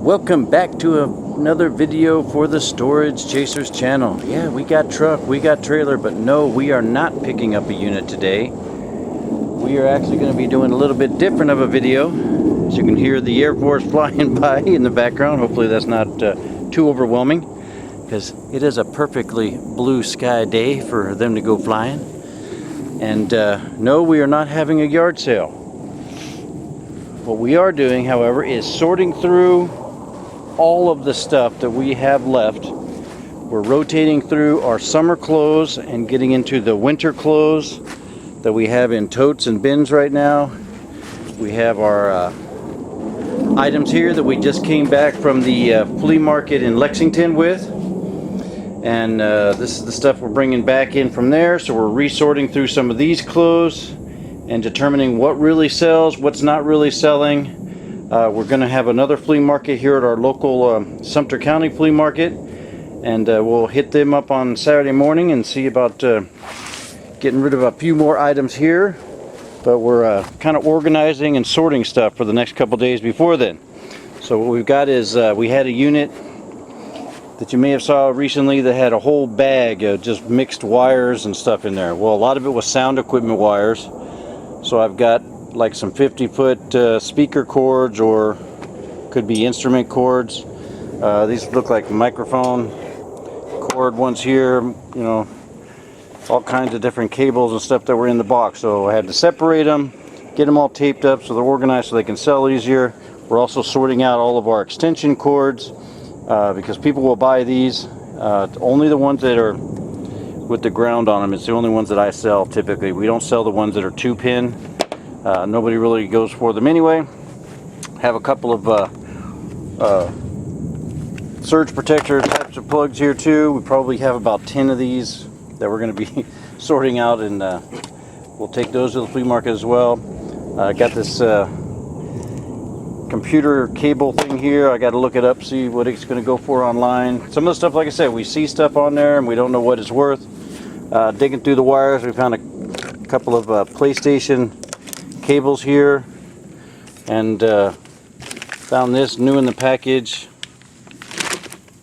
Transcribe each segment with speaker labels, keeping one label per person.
Speaker 1: Welcome back to another video for the Storage Chasers channel. Yeah, we got truck, we got trailer, but no, we are not picking up a unit today. We are actually going to be doing a little bit different of a video. As you can hear the Air Force flying by in the background. Hopefully that's not too overwhelming, because it is a perfectly blue sky day for them to go flying. And no, we are not having a yard sale. What we are doing, however, is sorting through all of the stuff that we have left. We're rotating through our summer clothes and getting into the winter clothes that we have in totes and bins right now. We have our items here that we just came back from the flea market in Lexington with. And this is the stuff we're bringing back in from there. So we're resorting through some of these clothes and determining what really sells, what's not really selling. We're going to have another flea market here at our local Sumter County flea market, and we'll hit them up on Saturday morning and see about getting rid of a few more items here. But we're kind of organizing and sorting stuff for the next couple days before then. So what we've got is we had a unit that you may have saw recently that had a whole bag of just mixed wires and stuff in there. Well, a lot of it was sound equipment wires. So I've got like some 50-foot speaker cords, or could be instrument cords. These look like microphone cord ones here, you know, all kinds of different cables and stuff that were in the box. So I had to separate them, get them all taped up so they're organized so they can sell easier. We're also sorting out all of our extension cords because people will buy these. Only the ones that are with the ground on them, it's the only ones that I sell typically. We don't sell the ones that are 2-pin. Nobody really goes for them anyway. Have a couple of surge protector types of plugs here too. We probably have about 10 of these that we're going to be sorting out, and we'll take those to the flea market as well. I got this computer cable thing here. I got to look it up, see what it's going to go for online. Some of the stuff, like I said, we see stuff on there and we don't know what it's worth. Digging through the wires, we found a couple of PlayStation cables here, and found this new in the package.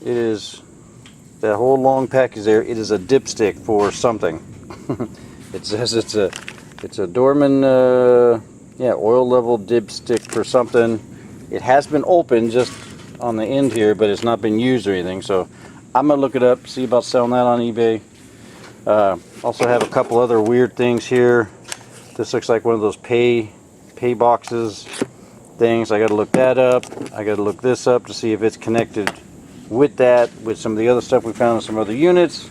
Speaker 1: It is that whole long package there. It is a dipstick for something. It says it's a Dorman oil level dipstick for something. It has been opened just on the end here, but it's not been used or anything. So I'm gonna look it up, see about selling that on eBay. Also have a couple other weird things here. This looks like one of those pay boxes things. I got to look that up. I got to look this up to see if it's connected with that, with some of the other stuff we found in some other units.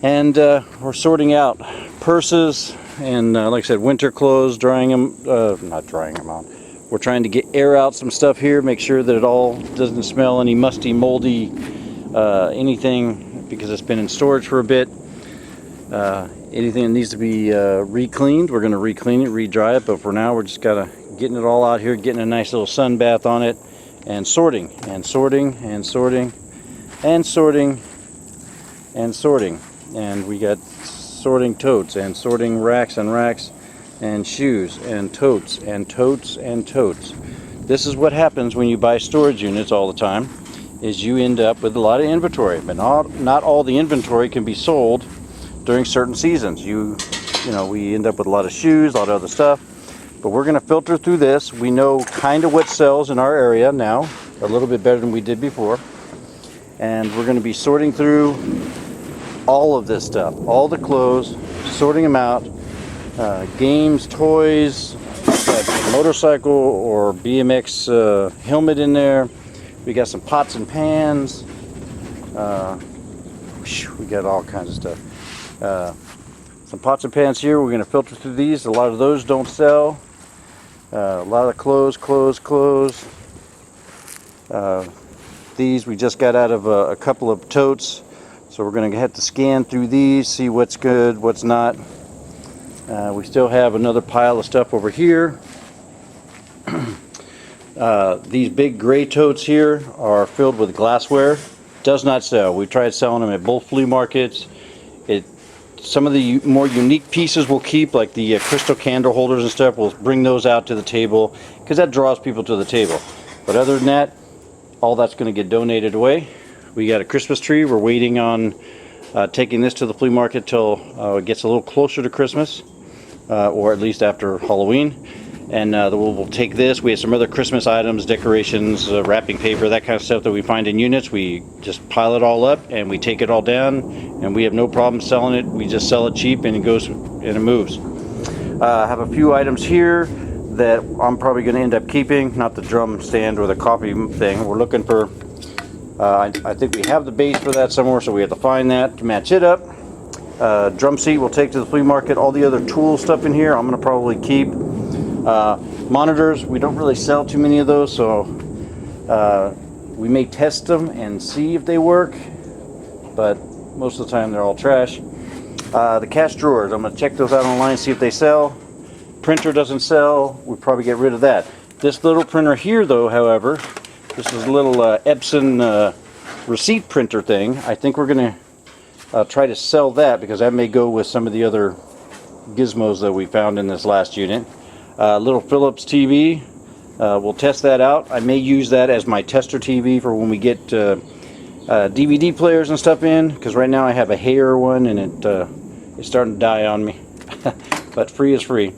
Speaker 1: And we're sorting out purses and like I said, winter clothes, drying them, not drying them out. We're trying to get air out some stuff here, make sure that it all doesn't smell any musty, moldy, anything, because it's been in storage for a bit. Anything that needs to be re-cleaned, we're going to re-clean it, re-dry it, but for now we're just getting it all out here, getting a nice little sun bath on it, and sorting, and sorting, and sorting, and sorting, and sorting. And we got sorting totes, and sorting racks and racks, and shoes, and totes, and totes, and totes. This is what happens when you buy storage units all the time, is you end up with a lot of inventory, but not all the inventory can be sold during certain seasons. You know, we end up with a lot of shoes, a lot of other stuff, but we're going to filter through this. We know kind of what sells in our area now, a little bit better than we did before, and we're going to be sorting through all of this stuff, all the clothes, sorting them out. Games, toys, got a motorcycle or BMX helmet in there. We got some pots and pans. We got all kinds of stuff. Some pots and pans here. We're going to filter through these. A lot of those don't sell. A lot of clothes. These we just got out of a couple of totes, so we're going to have to scan through these, see what's good, what's not. We still have another pile of stuff over here. These big gray totes here are filled with glassware. Does not sell. We tried selling them at both flea markets. Some of the more unique pieces we'll keep, like the crystal candle holders and stuff. We'll bring those out to the table because that draws people to the table. But other than that, all that's going to get donated away. We got a Christmas tree. We're waiting on taking this to the flea market till it gets a little closer to Christmas, or at least after Halloween. And we'll take this. We have some other Christmas items, decorations, wrapping paper, that kind of stuff that we find in units. We just pile it all up and we take it all down, and we have no problem selling it. We just sell it cheap and it goes and it moves. I have a few items here that I'm probably going to end up keeping, not the drum stand or the coffee thing. We're looking for, I think we have the base for that somewhere, so we have to find that to match it up. Drum seat we'll take to the flea market. All the other tool stuff in here I'm going to probably keep. Monitors, we don't really sell too many of those, so we may test them and see if they work, but most of the time they're all trash. The cash drawers, I'm going to check those out online, see if they sell. Printer doesn't sell, we'll probably get rid of that. This little printer here though, however, this is a little Epson receipt printer thing. I think we're going to try to sell that, because that may go with some of the other gizmos that we found in this last unit. Little Philips TV, we'll test that out. I may use that as my tester TV for when we get DVD players and stuff in, because right now I have a Hayer one and it's starting to die on me. But free is free.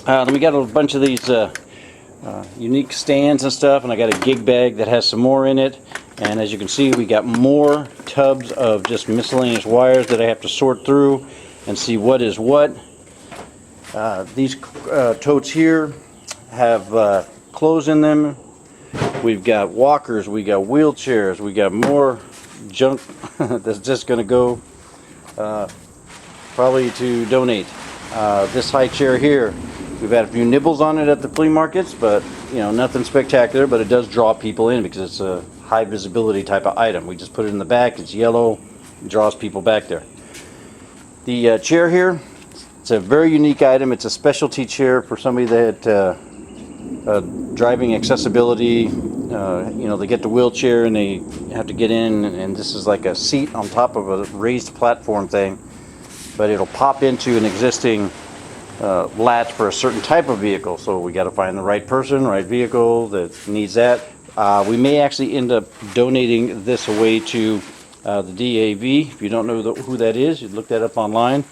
Speaker 1: Then we got a bunch of these unique stands and stuff, and I got a gig bag that has some more in it. And as you can see, we got more tubs of just miscellaneous wires that I have to sort through and see what is what. These totes here have clothes in them. We've got walkers, we got wheelchairs, we got more junk that's just going to go probably to donate. This high chair here, we've had a few nibbles on it at the flea markets, but you know, nothing spectacular, but it does draw people in because it's a high visibility type of item. We just put it in the back, it's yellow, it draws people back there. The chair here, it's a very unique item. It's a specialty chair for somebody that driving accessibility, you know, they get the wheelchair and they have to get in, and this is like a seat on top of a raised platform thing, but it'll pop into an existing latch for a certain type of vehicle. So we got to find the right person, right vehicle that needs that. We may actually end up donating this away to the DAV. If you don't know who that is, you look that up online.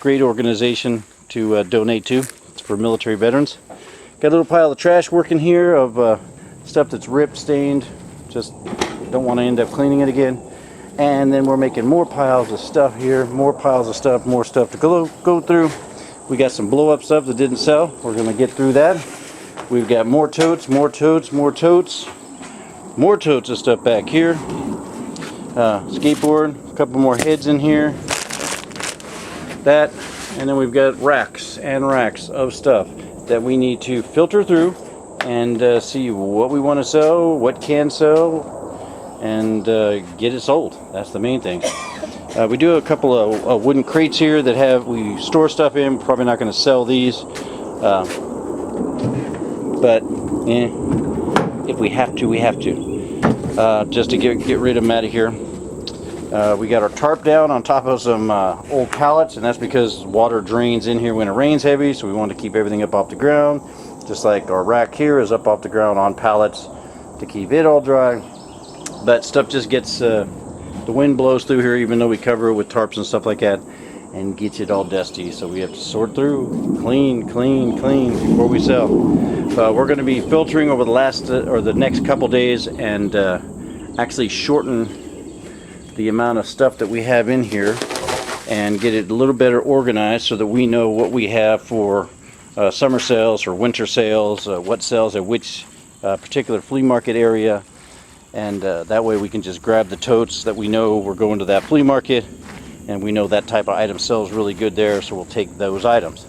Speaker 1: Great organization to donate to. It's for military veterans. Got a little pile of trash working here of stuff that's ripped, stained. Just don't want to end up cleaning it again. And then we're making more piles of stuff here, more piles of stuff, more stuff to go through. We got some blow up stuff that didn't sell. We're going to get through that. We've got more totes, more totes, more totes, more totes of stuff back here. Skateboard, a couple more heads in here. That, and then we've got racks and racks of stuff that we need to filter through and see what we want to sell, what can sell, and get it sold. That's the main thing. We do a couple of wooden crates here that we store stuff in. We're probably not going to sell these, but if we have to, we have to, just to get rid of them out of here. We got our tarp down on top of some old pallets, and that's because water drains in here when it rains heavy, so we want to keep everything up off the ground, just like our rack here is up off the ground on pallets to keep it all dry. But stuff just gets, the wind blows through here even though we cover it with tarps and stuff like that, and gets it all dusty, so we have to sort through, clean before we sell. We're going to be filtering over the next couple days and actually shorten the amount of stuff that we have in here and get it a little better organized so that we know what we have for summer sales or winter sales, what sells at which particular flea market area, and that way we can just grab the totes that we know we're going to that flea market and we know that type of item sells really good there, so we'll take those items.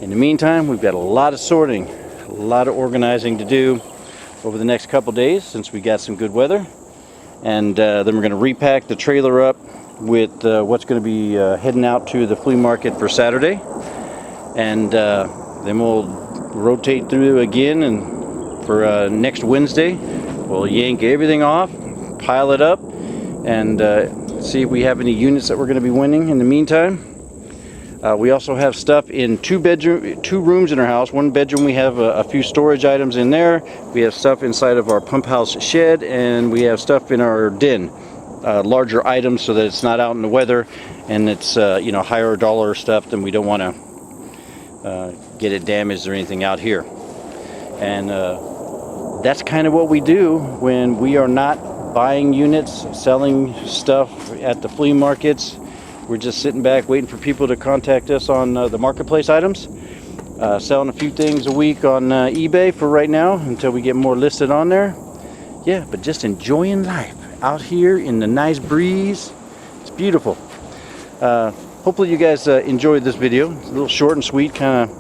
Speaker 1: In the meantime, we've got a lot of sorting, a lot of organizing to do over the next couple days since we got some good weather. And then we're going to repack the trailer up with what's going to be heading out to the flea market for Saturday. And then we'll rotate through again, and for next Wednesday we'll yank everything off, pile it up, and see if we have any units that we're going to be winning in the meantime. We also have stuff in two rooms in our house. One bedroom we have a few storage items in there. We have stuff inside of our pump house shed, and we have stuff in our den. Larger items so that it's not out in the weather, and it's you know, higher dollar stuff, then we don't want to get it damaged or anything out here. And that's kind of what we do when we are not buying units, selling stuff at the flea markets. We're just sitting back waiting for people to contact us on the marketplace items. Selling a few things a week on eBay for right now until we get more listed on there. Yeah, but just enjoying life out here in the nice breeze. It's beautiful. Hopefully you guys enjoyed this video. It's a little short and sweet, kind of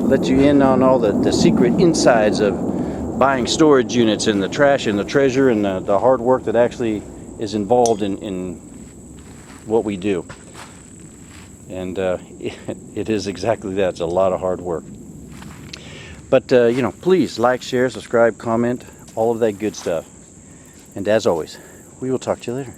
Speaker 1: let you in on all the secret insides of buying storage units, and the trash and the treasure and the hard work that actually is involved in what we do. And it is exactly that. It's a lot of hard work. But you know, please like, share, subscribe, comment, all of that good stuff. And as always, we will talk to you later.